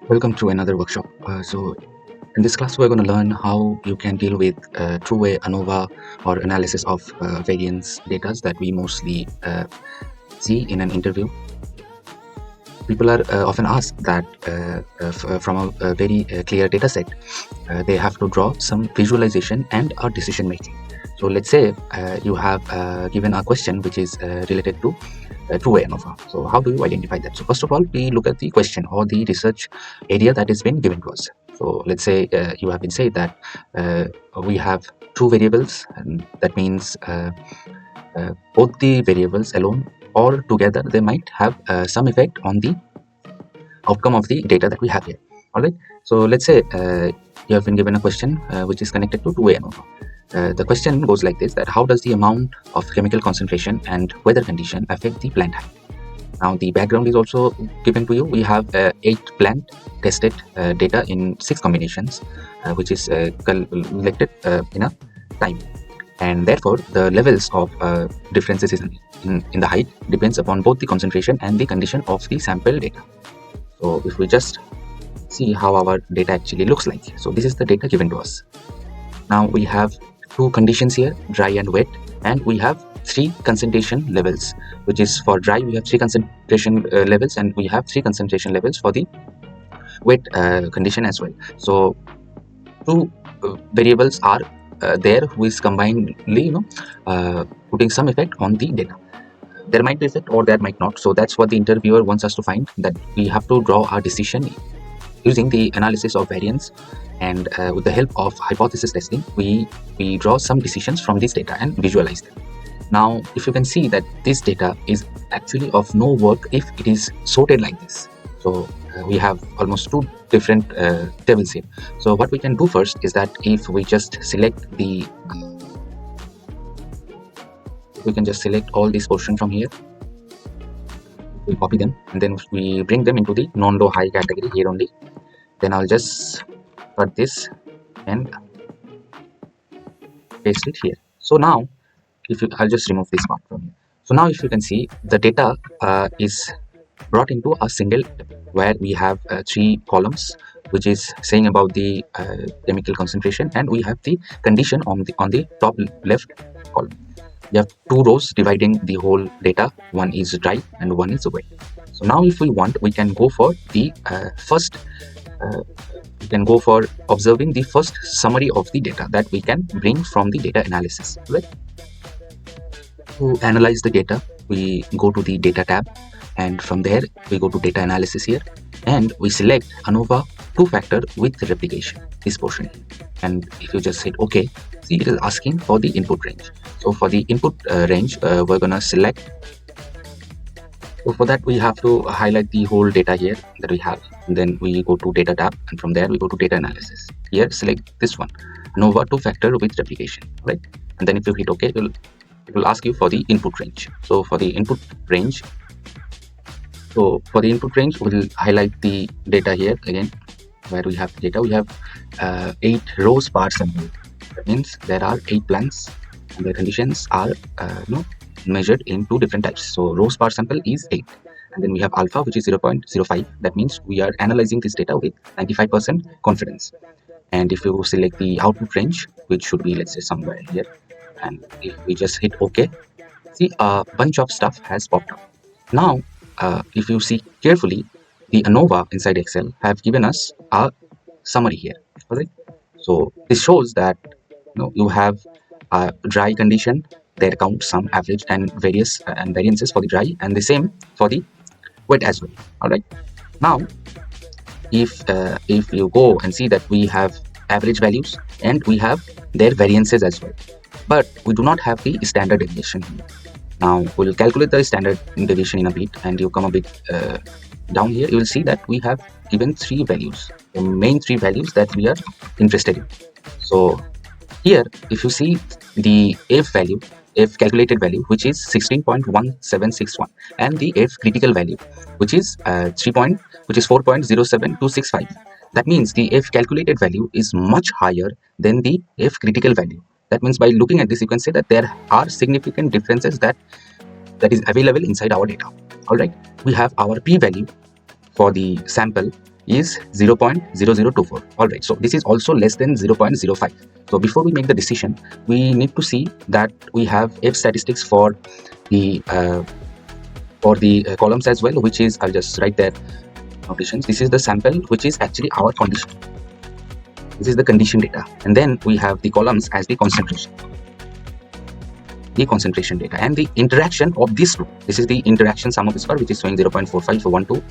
Welcome to another workshop. In this class, we're going to learn how you can deal with two-way ANOVA or analysis of variance data that we mostly see in an interview. People are often asked that from a very clear data set, they have to draw some visualization and a decision making. So let's say you have given a question which is related to two-way ANOVA. So how do you identify that? So first of all, we look at the question or the research area that has been given to us. So let's say you have been said that we have two variables, and that means both the variables alone or together, they might have some effect on the outcome of the data that we have here. All right. So let's say you have been given a question which is connected to two-way ANOVA. The question goes like this: that how does the amount of chemical concentration and weather condition affect the plant height? Now the background is also given to you. We have 8 plant tested data in 6 combinations, which is collected in a time, and therefore the levels of differences in the height depends upon both the concentration and the condition of the sample data. So if we just see how our data actually looks like, so this is the data given to us. Now we have 2 conditions here, dry and wet, and we have 3 concentration levels, which is for dry we have 3 concentration levels, and we have 3 concentration levels for the wet condition as well. So 2 variables are there who is combinedly putting some effect on the data. There might be effect or there might not. So that's what the interviewer wants us to find, that we have to draw our decision using the analysis of variance, and with the help of hypothesis testing, we draw some decisions from this data and visualize them. Now, if you can see that this data is actually of no work if it is sorted like this. So we have almost 2 different tables here. So what we can do first is that if we just select the we can just select all this portion from here, we copy them, and then we bring them into the non-low high category here only. Then I'll just cut this and paste it here. So now I'll just remove this part from here. So now if you can see, the data is brought into a single where we have 3 columns, which is saying about the chemical concentration, and we have the condition on the top left column. We have 2 rows dividing the whole data. One is dry and one is wet. So now if we want, we can go for the first we can go for observing the first summary of the data that we can bring from the data analysis. Right? To analyze the data, we go to the data tab, and from there we go to data analysis here, and we select ANOVA 2-factor with replication, this portion. And if you just hit OK, see it is asking for the input range. So for the input range, we're gonna select. So for that, we have to highlight the whole data here that we have, and then we go to data tab, and from there we go to data analysis. Here select this one, ANOVA 2-factor with replication, right? And then if you hit OK, it will ask you for the input range. So for the input range, we'll highlight the data here again, where we have data. We have 8 rows per sample. That means there are 8 plants, and the conditions are measured in 2 different types. So rows per sample is 8, and then we have alpha, which is 0.05. That means we are analyzing this data with 95% confidence. And if you select the output range, which should be, let's say, somewhere here, and if we just hit OK, see a bunch of stuff has popped up. Now if you see carefully, the ANOVA inside Excel have given us a summary here. All right. So this shows that you have a dry condition. They count some average and variances for the dry, and the same for the wet as well. All right. Now if you go and see that we have average values and we have their variances as well, but we do not have the standard deviation here. Now we'll calculate the standard deviation in a bit, and you come a bit down here, you will see that we have given 3 values, the main 3 values that we are interested in. So here, if you see the F calculated value, which is 16.1761, and the F critical value, which is 4.07265. That means the F calculated value is much higher than the F critical value. That means by looking at this, you can say that there are significant differences that is available inside our data. All right, we have our p-value for the sample is 0.0024. All right, so this is also less than 0.05. So before we make the decision, we need to see that we have F statistics for the columns as well, which is, I'll just write there notations. This is the sample, which is actually our condition. This is the condition data, and then we have the columns as the concentration data, and the interaction of these two. This is the interaction sum of the square, which is showing 0.45 for 1, 2.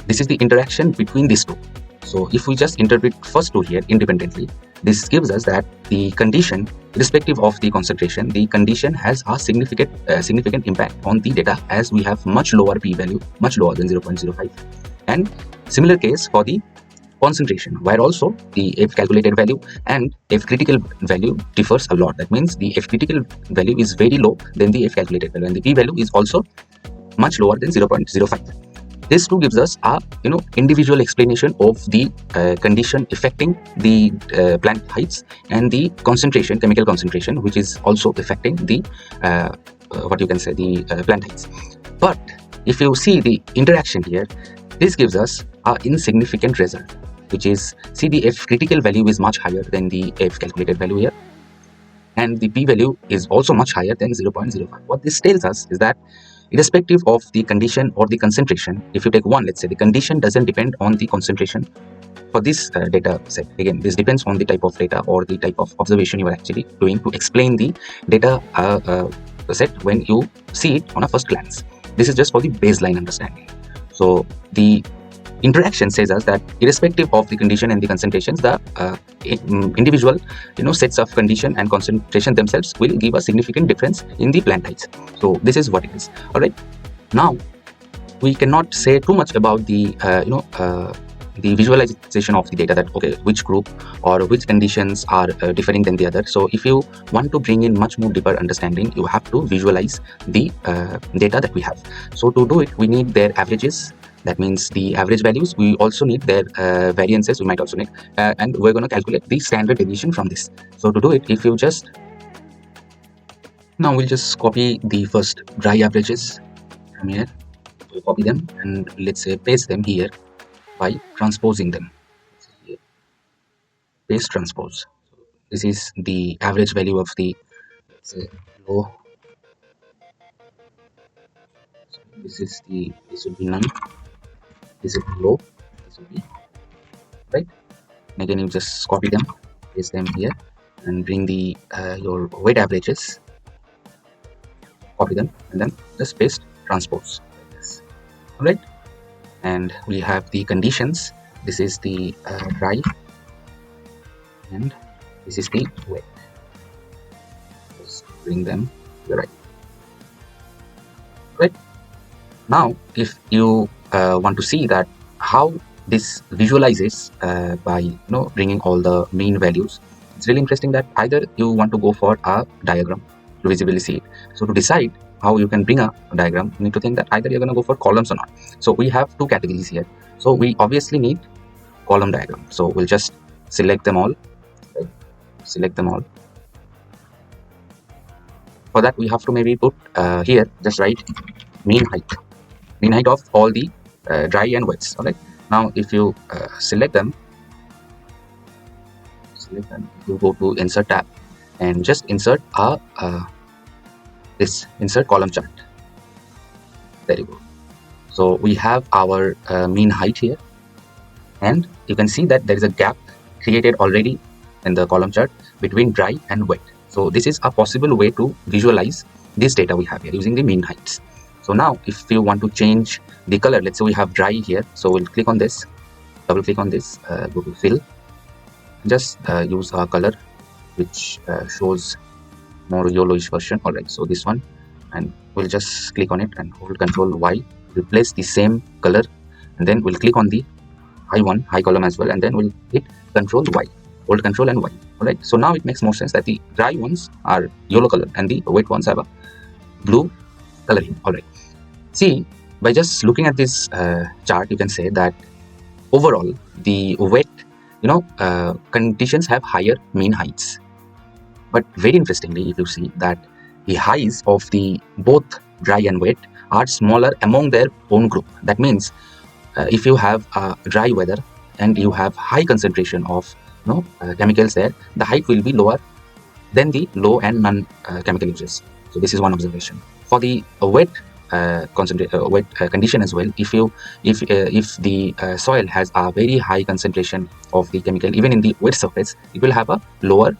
This is the interaction between these two. So if we just interpret first two here independently, this gives us that the condition, irrespective of the concentration, the condition has a significant impact on the data, as we have much lower p-value, much lower than 0.05. And similar case for the concentration, where also the F calculated value and F critical value differs a lot. That means the F critical value is very low than the F calculated value, and the p-value is also much lower than 0.05. This too gives us a individual explanation of the condition affecting the plant heights, and the concentration, chemical concentration, which is also affecting the the plant heights. But if you see the interaction here, this gives us a insignificant result, which is, see, the F critical value is much higher than the F calculated value here, and the p-value is also much higher than 0.05. What this tells us is that irrespective of the condition or the concentration, if you take one, let's say the condition doesn't depend on the concentration for this data set. Again, this depends on the type of data or the type of observation you are actually doing to explain the data set when you see it on a first glance. This is just for the baseline understanding. So the interaction says us that irrespective of the condition and the concentrations, the individual sets of condition and concentration themselves will give a significant difference in the plant heights. So this is what it is. All right, now we cannot say too much about the the visualization of the data, that okay, which group or which conditions are differing than the other. So if you want to bring in much more deeper understanding, you have to visualize the data that we have. So to do it, we need their averages. That means the average values. We also need their variances. We might also need, and we're going to calculate the standard deviation from this. So to do it, if you just, now we'll just copy the first dry averages from here. We'll copy them and let's say paste them here by transposing them. Paste transpose. So this is the average value of the, let's say, low. So this will be none. This is low, this will be right. And again, you just copy them, paste them here, and bring the your weight averages, copy them, and then just paste transpose like this. All right, and we have the conditions. This is the dry, and this is the wet. Just bring them to the right. Right now, if you want to see that how this visualizes by bringing all the mean values, it's really interesting that either you want to go for a diagram to visibly see it. So to decide how you can bring a diagram, you need to think that either you're going to go for columns or not. So we have two categories here. So we obviously need column diagram. So we'll just select them all. Right? Select them all. For that, we have to maybe put here, just write mean height of all the dry and wets. All right, now if you select them, you go to insert tab and just insert this insert column chart. There you go. So we have our mean height here, and you can see that there is a gap created already in the column chart between dry and wet. So this is a possible way to visualize this data we have here using the mean heights. So now if you want to change the color, let's say we have dry here, so we'll click on this, double click on this, go to fill, just use a color which shows more yellowish version. All right, so this one, and we'll just click on it and hold Control Y, replace the same color, and then we'll click on the high column as well, and then we'll hit Control Y, hold Control and Y. All right, so now it makes more sense that the dry ones are yellow color and the wet ones have a blue color here. All right, see, by just looking at this chart, you can say that overall the wet conditions have higher mean heights. But very interestingly, if you see that the highs of the both dry and wet are smaller among their own group. That means if you have dry weather, and you have high concentration of chemicals there, the height will be lower than the low and none chemical uses. So this is one observation. For the wet condition as well, if the soil has a very high concentration of the chemical, even in the wet surface, it will have a lower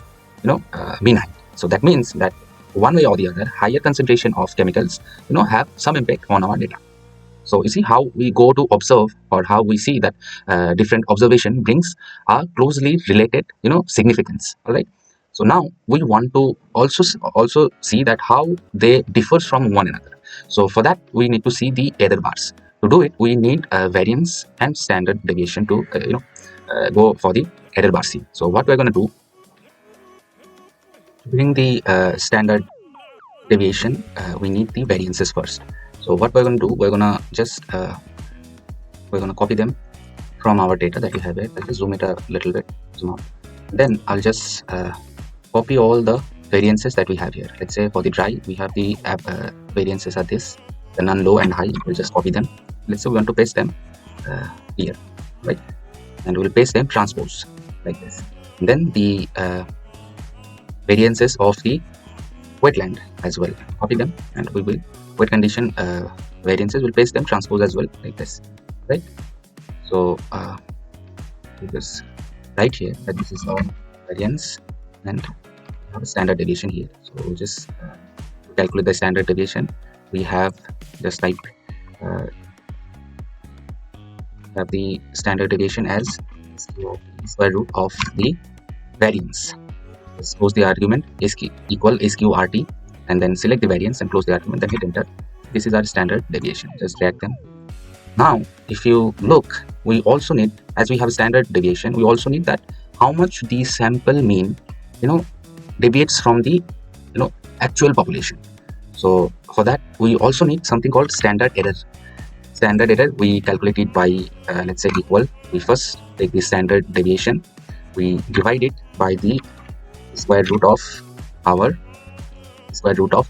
mean height. So that means that one way or the other, higher concentration of chemicals have some impact on our data. So you see how we go to observe, or how we see that different observation brings a closely related significance. All right. So now we want to also see that how they differ from one another. So for that we need to see the error bars. To do it, we need variance and standard deviation to go for the error bar C. So what we're going to do, to bring the standard deviation, we need the variances first. So what we're going to do, we're going to just copy them from our data that we have here. I'll just zoom it a little bit, zoom out. Then I'll just copy all the variances that we have here. Let's say for the dry, we have the variances are this, the none, low and high. We'll just copy them. Let's say we want to paste them here, right? And we'll paste them transpose like this. And then the variances of the wetland as well, copy them, and we will wet condition variances, will paste them transpose as well like this, right? So we just write here that this is our variance and we have a standard deviation here. So we'll just calculate the standard deviation. We have just type have the standard deviation as square root of the variance. Just close the argument equal SQRT, and then select the variance and close the argument, then hit enter. This is our standard deviation. Just drag them. Now if you look, we also need, as we have standard deviation, we also need that how much the sample mean deviates from the actual population. So for that we also need something called standard error. Standard error, we calculate it by let's say equal, we first take the standard deviation, we divide it by the square root of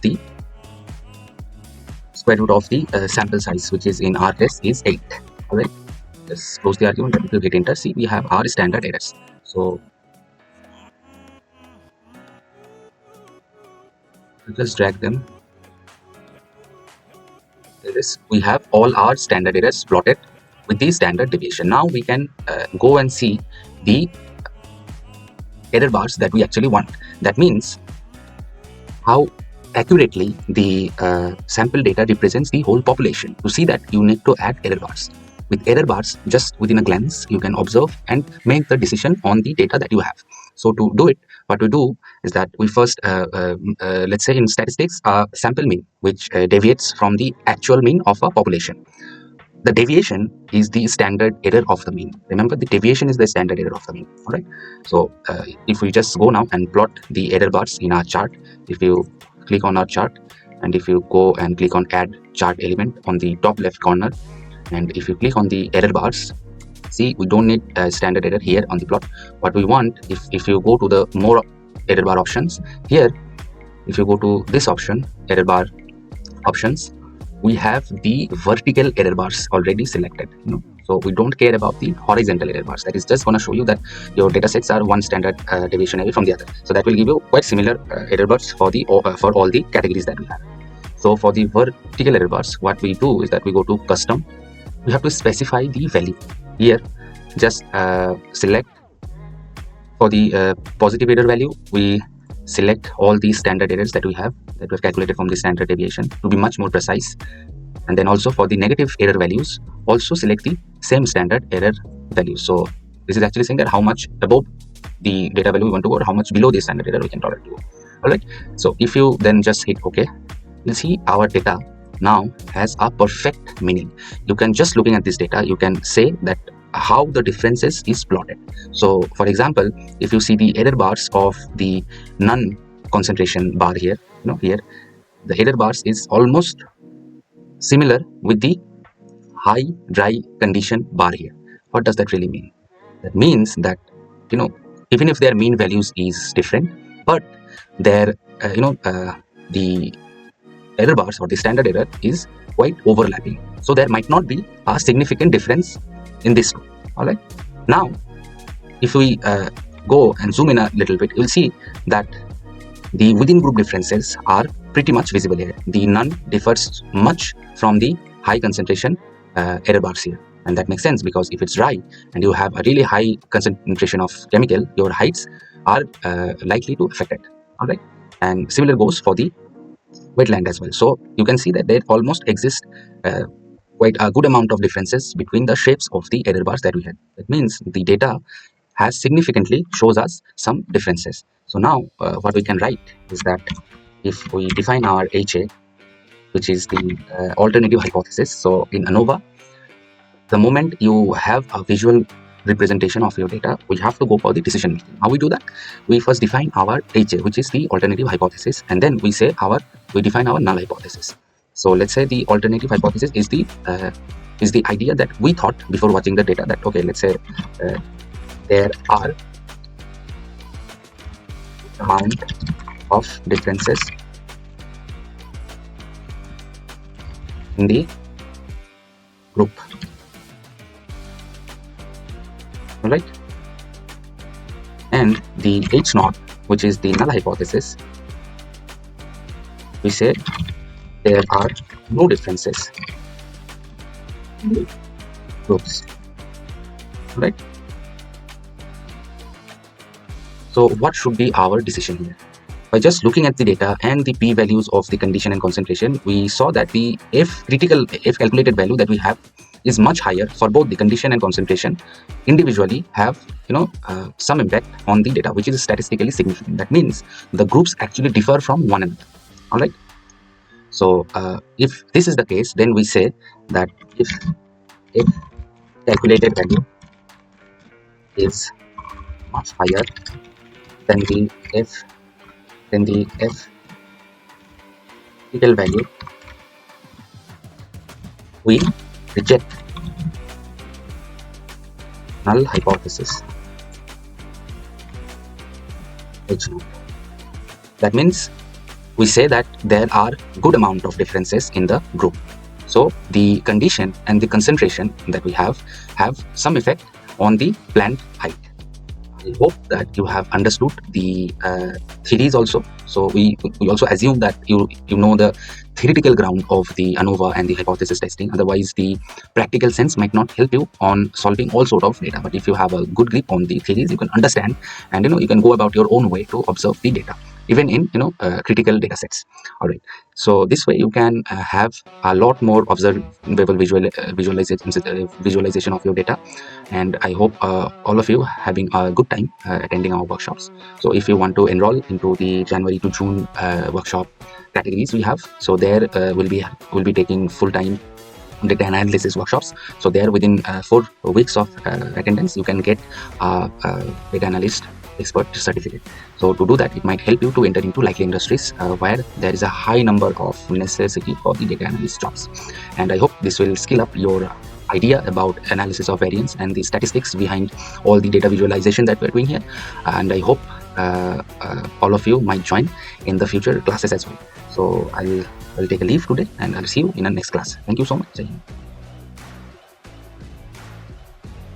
the sample size, which is in our case is 8. All right, just close the argument and if you hit enter, see we have our standard errors. So just drag them. There is, we have all our standard errors plotted with the standard deviation. Now we can go and see the error bars that we actually want. That means how accurately the sample data represents the whole population. To see that, you need to add error bars. With error bars, just within a glance, you can observe and make the decision on the data that you have. So to do it, what we do is that we first, let's say in statistics, sample mean, which deviates from the actual mean of a population. The deviation is the standard error of the mean. Remember, the deviation is the standard error of the mean. All right. So if we just go now and plot the error bars in our chart, if you click on our chart and if you go and click on add chart element on the top left corner, and if you click on the error bars, see we don't need a standard error here on the plot. What we want, if you go to the more error bar options here, if you go to this option, error bar options, we have the vertical error bars already selected. So we don't care about the horizontal error bars. That is just going to show you that your data sets are one standard deviation away from the other. So that will give you quite similar error bars for all the categories that we have. So for the vertical error bars, what we do is that we go to custom. We have to specify the value here. Just select for the positive error value. We select all the standard errors that we have calculated from the standard deviation to be much more precise. And then also for the negative error values, also select the same standard error value. So this is actually saying that how much above the data value we want to go, or how much below the standard error we can tolerate to go. All right. So if you then just hit OK, you'll see our data now has a perfect meaning. You can, just looking at this data, you can say that how the differences is plotted. So for example, if you see the error bars of the none concentration bar here, here the error bars is almost similar with the high dry condition bar here. What does that really mean? That means that even if their mean values is different, but their the error bars or the standard error is quite overlapping. So there might not be a significant difference in this two. All right. Now, if we go and zoom in a little bit, you'll see that the within group differences are pretty much visible here. The none differs much from the high concentration error bars here. And that makes sense, because if it's dry and you have a really high concentration of chemical, your heights are likely to affect it. All right. And similar goes for the wetland as well. So you can see that there almost exist quite a good amount of differences between the shapes of the error bars that we had. That means the data has significantly shows us some differences. So now what we can write is that if we define our HA, which is the alternative hypothesis. So in ANOVA, the moment you have a visual representation of your data, we have to go for the decision making. How we do that? We first define our HA, which is the alternative hypothesis, and then we define our null hypothesis. So let's say the alternative hypothesis is the idea that we thought before watching the data, that okay, let's say there are amount of differences in the group. All right, and the H naught, which is the null hypothesis, we say there are no differences in the groups. All right. So what should be our decision here? By just looking at the data and the p-values of the condition and concentration, we saw that the F calculated value that we have is much higher for both the condition and concentration individually have some impact on the data, which is statistically significant. That means the groups actually differ from one another. All right. So if this is the case, then we say that if calculated value is much higher than the F critical value, we reject null hypothesis H naught. That means we say that there are good amount of differences in the group. So the condition and the concentration that we have some effect on the planned height. I hope that you have understood the theories also. So we also assume that you know the theoretical ground of the ANOVA and the hypothesis testing. Otherwise, the practical sense might not help you on solving all sort of data. But if you have a good grip on the theories, you can understand, and you can go about your own way to observe the data, even in critical data sets. All right. So this way you can have a lot more observable visualization of your data. And I hope all of you having a good time attending our workshops. So if you want to enroll into the January to June workshop categories we have, so there we'll be taking full-time data analysis workshops. So there within 4 weeks of attendance, you can get a data analyst expert certificate. So to do that, it might help you to enter into likely industries where there is a high number of necessity for the data analyst jobs. And I hope this will skill up your idea about analysis of variance and the statistics behind all the data visualization that we're doing here. And I hope all of you might join in the future classes as well. So I'll take a leave today, and I'll see you in the next class. Thank you so much.